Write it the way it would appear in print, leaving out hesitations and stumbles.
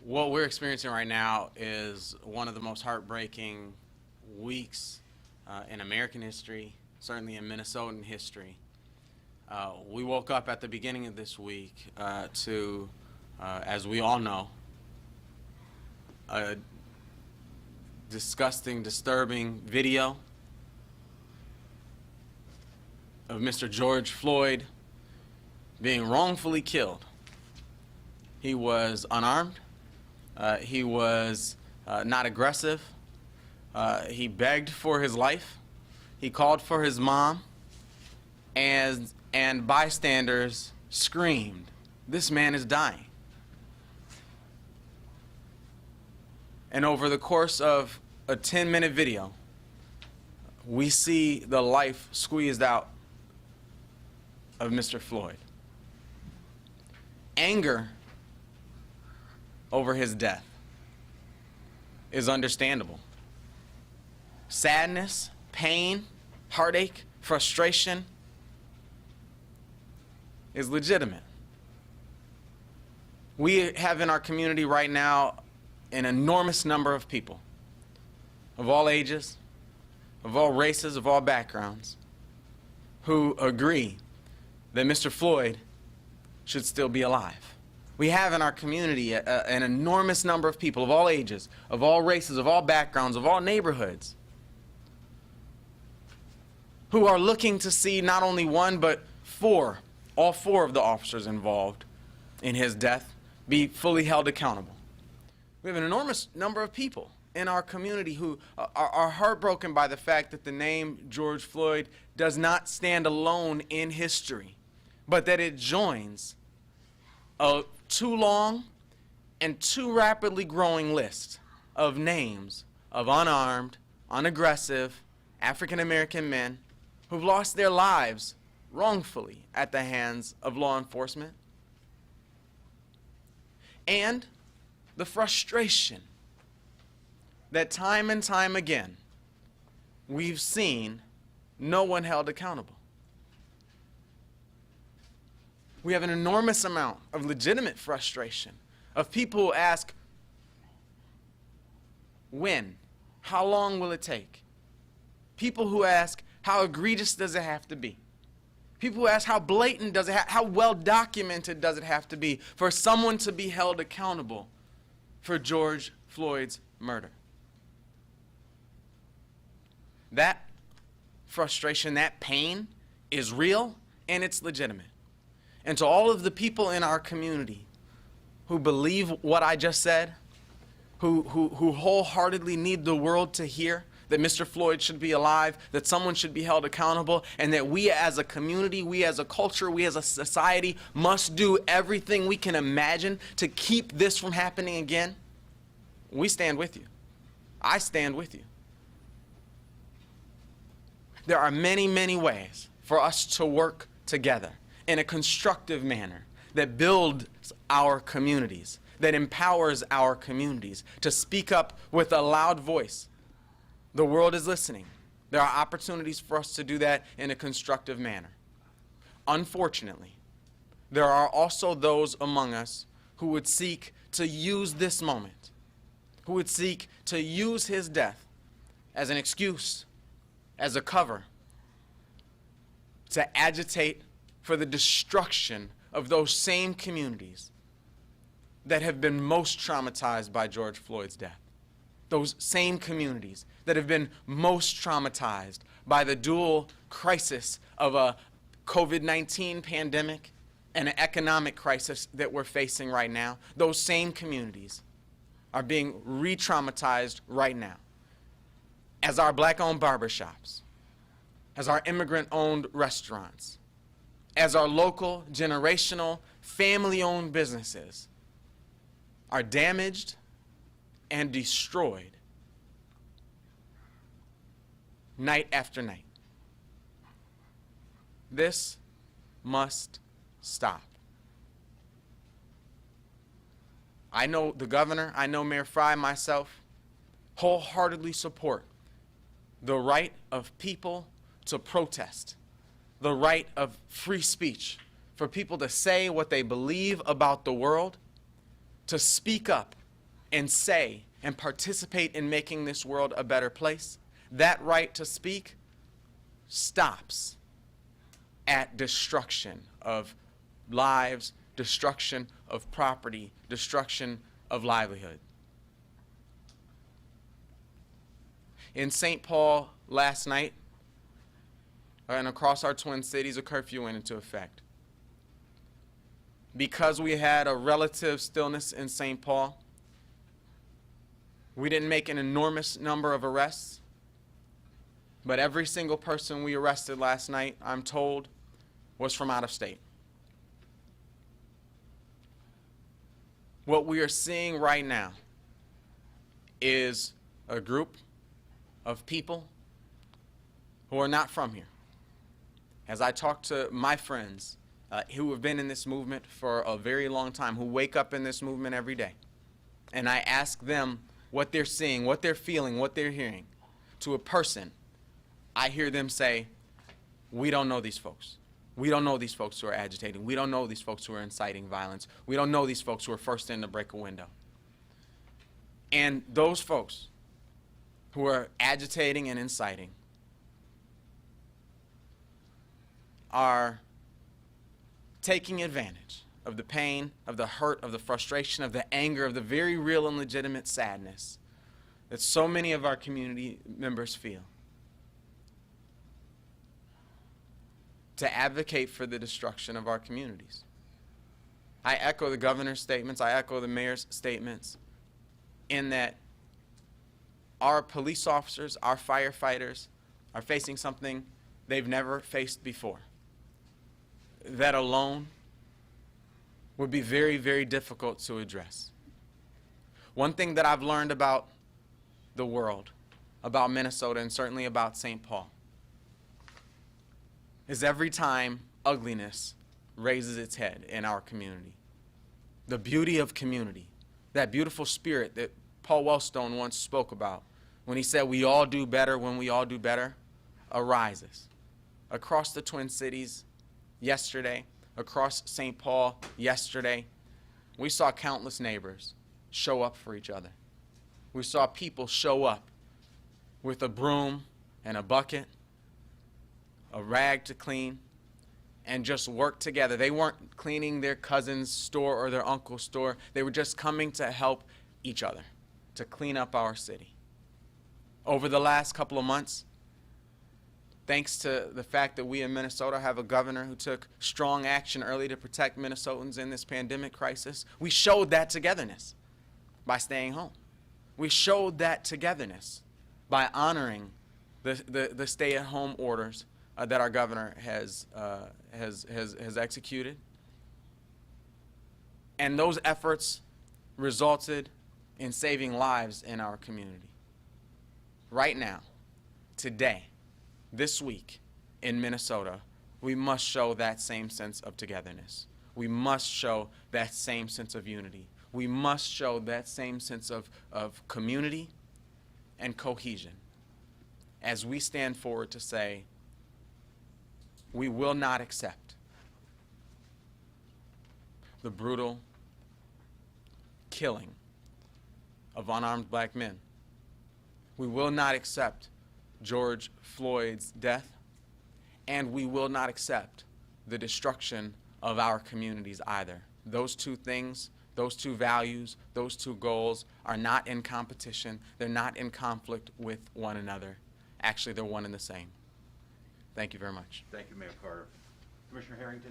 What we're experiencing right now is one of the most heartbreaking weeks in American history, certainly in Minnesotan history. We woke up at the beginning of this week to, as we all know, a disgusting, disturbing video of Mr. George Floyd being wrongfully killed. He was unarmed. He was not aggressive. He begged for his life. He called for his mom, and bystanders screamed, "This man is dying." And over the course of a 10-minute video, we see the life squeezed out of Mr. Floyd. Anger over his death is understandable. Sadness, pain, heartache, frustration is legitimate. We have in our community right now an enormous number of people of all ages, of all races, of all backgrounds, who agree that Mr. Floyd should still be alive. We have in our community an enormous number of people of all ages, of all races, of all backgrounds, of all neighborhoods, who are looking to see not only one, but all four of the officers involved in his death be fully held accountable. We have an enormous number of people in our community who are heartbroken by the fact that the name George Floyd does not stand alone in history, but that it joins a too long and too rapidly growing list of names of unarmed, unaggressive African-American men who've lost their lives wrongfully at the hands of law enforcement, and the frustration that time and time again we've seen no one held accountable. We have an enormous amount of legitimate frustration of people who ask, when? How long will it take? People who ask, how egregious does it have to be? People who ask, how blatant does it how well documented does it have to be for someone to be held accountable for George Floyd's murder? That frustration, that pain is real and it's legitimate. And to all of the people in our community who believe what I just said, who wholeheartedly need the world to hear that Mr. Floyd should be alive, that someone should be held accountable, and that we as a community, we as a culture, we as a society must do everything we can imagine to keep this from happening again, we stand with you. I stand with you. There are many, many ways for us to work together in a constructive manner that builds our communities, that empowers our communities to speak up with a loud voice. The world is listening. There are opportunities for us to do that in a constructive manner. Unfortunately, there are also those among us who would seek to use this moment, who would seek to use his death as an excuse, as a cover, to agitate for the destruction of those same communities that have been most traumatized by George Floyd's death. Those same communities that have been most traumatized by the dual crisis of a COVID-19 pandemic and an economic crisis that we're facing right now. Those same communities are being re-traumatized right now as our black-owned barbershops, as our immigrant-owned restaurants, as our local, generational, family-owned businesses are damaged and destroyed night after night. This must stop. I know the governor, I know Mayor Frey, myself, wholeheartedly support the right of people to protest, the right of free speech, for people to say what they believe about the world, to speak up and say and participate in making this world a better place, that right to speak stops at destruction of lives, destruction of property, destruction of livelihood. In St. Paul last night, and across our Twin Cities, a curfew went into effect. Because we had a relative stillness in St. Paul, we didn't make an enormous number of arrests, but every single person we arrested last night, I'm told, was from out of state. What we are seeing right now is a group of people who are not from here. As I talk to my friends who have been in this movement for a very long time, who wake up in this movement every day, and I ask them what they're seeing, what they're feeling, what they're hearing, to a person, I hear them say, we don't know these folks. We don't know these folks who are agitating. We don't know these folks who are inciting violence. We don't know these folks who are first in to break a window. And those folks who are agitating and inciting are taking advantage of the pain, of the hurt, of the frustration, of the anger, of the very real and legitimate sadness that so many of our community members feel, to advocate for the destruction of our communities. I echo the governor's statements, I echo the mayor's statements, in that our police officers, our firefighters are facing something they've never faced before. That alone would be very, very difficult to address. One thing that I've learned about the world, about Minnesota, and certainly about St. Paul, is every time ugliness raises its head in our community, the beauty of community, that beautiful spirit that Paul Wellstone once spoke about when he said we all do better when we all do better, arises. Across the Twin Cities yesterday, across St. Paul yesterday, we saw countless neighbors show up for each other. We saw people show up with a broom and a bucket, a rag to clean, and just work together. They weren't cleaning their cousin's store or their uncle's store. They were just coming to help each other, to clean up our city. Over the last couple of months, thanks to the fact that we in Minnesota have a governor who took strong action early to protect Minnesotans in this pandemic crisis, we showed that togetherness by staying home. We showed that togetherness by honoring the stay-at-home orders that our governor has executed. And those efforts resulted in saving lives in our community. Right now, today, this week in Minnesota, we must show that same sense of togetherness. We must show that same sense of unity. We must show that same sense of community and cohesion as we stand forward to say, we will not accept the brutal killing of unarmed black men. We will not accept George Floyd's death, and we will not accept the destruction of our communities either. Those two things, those two values, those two goals are not in competition. They're not in conflict with one another. Actually, they're one and the same. Thank you very much. Thank you, Mayor Carter. Commissioner Harrington.